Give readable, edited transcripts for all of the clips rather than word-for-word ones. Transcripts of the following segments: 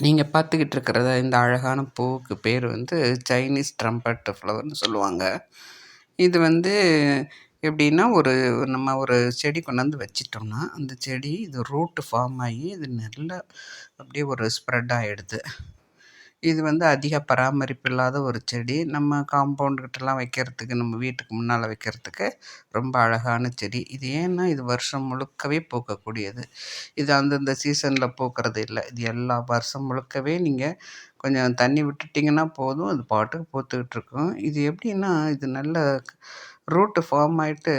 நீங்க பார்த்துக்கிட்டு இருக்கிறத இந்த அழகான பூவுக்கு பேர் வந்து சைனீஸ் ட்ரம்பட் ஃப்ளவர்னு சொல்லுவாங்க. இது வந்து எப்படின்னா, நம்ம ஒரு செடி கொண்டாந்து வச்சிட்டோம்னா, அந்த செடி இது ரூட் ஃபார்ம் ஆகி இது நல்லா அப்படியே ஒரு ஸ்ப்ரெட் ஆயிடுது. இது வந்து அதிக பராமரிப்பு இல்லாத ஒரு செடி. நம்ம காம்பவுண்டுக்கிட்டலாம் வைக்கிறதுக்கு, நம்ம வீட்டுக்கு முன்னால வைக்கிறதுக்கு ரொம்ப அழகான செடி. இது ஏன்னா, இது வருஷம் முழுக்கவே பூக்கக்கூடியது. இது அந்தந்த சீசனில் பூக்கிறது இல்லை. இது எல்லா வருஷம் முழுக்கவே நீங்கள் கொஞ்சம் தண்ணி விட்டுட்டிங்கன்னா போதும், அது பாட்டுக்கு பூத்துக்கிட்டு இருக்கும். இது எப்படின்னா, இது நல்ல ரூட்டு ஃபார்ம் ஆகிட்டு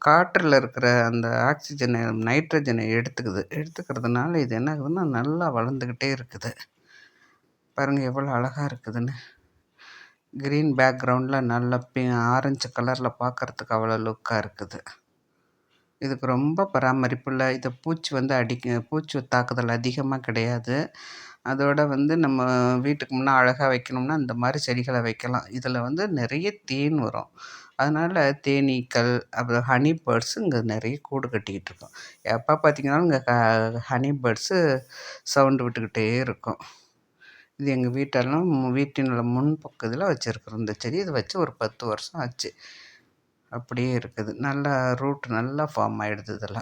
காற்றில் இருக்கிற அந்த ஆக்சிஜனை, நைட்ரஜனை எடுத்துக்கிறதுனால இது என்ன ஆகுதுன்னா, நல்லா வளர்ந்துக்கிட்டே இருக்குது. பாருங்கள் எவ்வளோ அழகாக இருக்குதுன்னு. க்ரீன் பேக்ரவுண்டில் நல்ல ஆரஞ்சு கலரில் பார்க்குறதுக்கு அவ்வளோ லுக்காக இருக்குது. இதுக்கு ரொம்ப பராமரிப்பு இல்லை. இதை பூச்சி வந்து பூச்சி தாக்குதல் அதிகமாக கிடையாது. அதோட வந்து நம்ம வீட்டுக்கு முன்னே அழகாக வைக்கணும்னா இந்த மாதிரி செடிகளை வைக்கலாம். இதில் வந்து நிறைய தேன் வரும். அதனால் தேனீக்கள், அப்புறம் ஹனி பேர்ட்ஸு இங்கே நிறைய கூடு கட்டிக்கிட்டு இருக்கும். எப்போ பார்த்திங்கனாலும் இங்கே ஹனி பேர்ட்ஸு சவுண்டு விட்டுக்கிட்டே இருக்கும். இது எங்கள் வீட்டினோட முன் பக்கத்தில் வச்சுருக்குறோம் இந்த செடி. இது வச்சு ஒரு 10 வருஷம் ஆச்சு. அப்படியே இருக்குது. நல்லா ரூட் நல்லா ஃபார்ம் ஆகிடுது இதில்.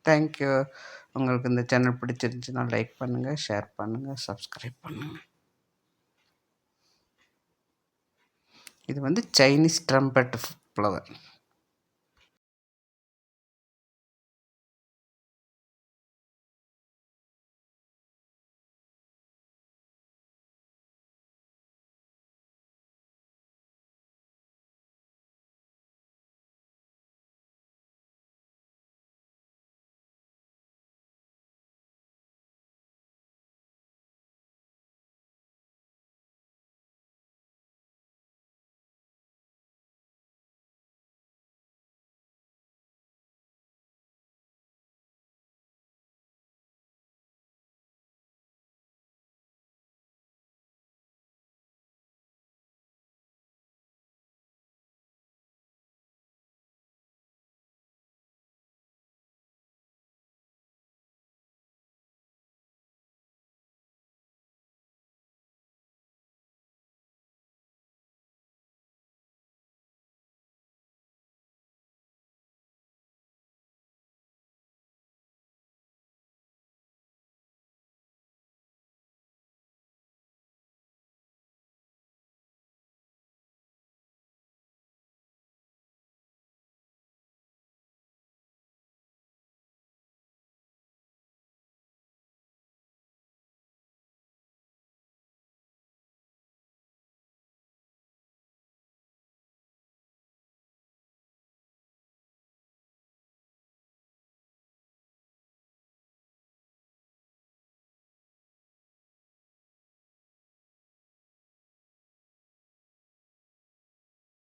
தேங்க்யூ. உங்களுக்கு இந்த சேனல் பிடிச்சிருந்துச்சுன்னா லைக் பண்ணுங்கள், ஷேர் பண்ணுங்கள், சப்ஸ்கிரைப் பண்ணுங்கள். இது வந்து சைனீஸ் ட்ரம்பட் ஃப்ளவர்.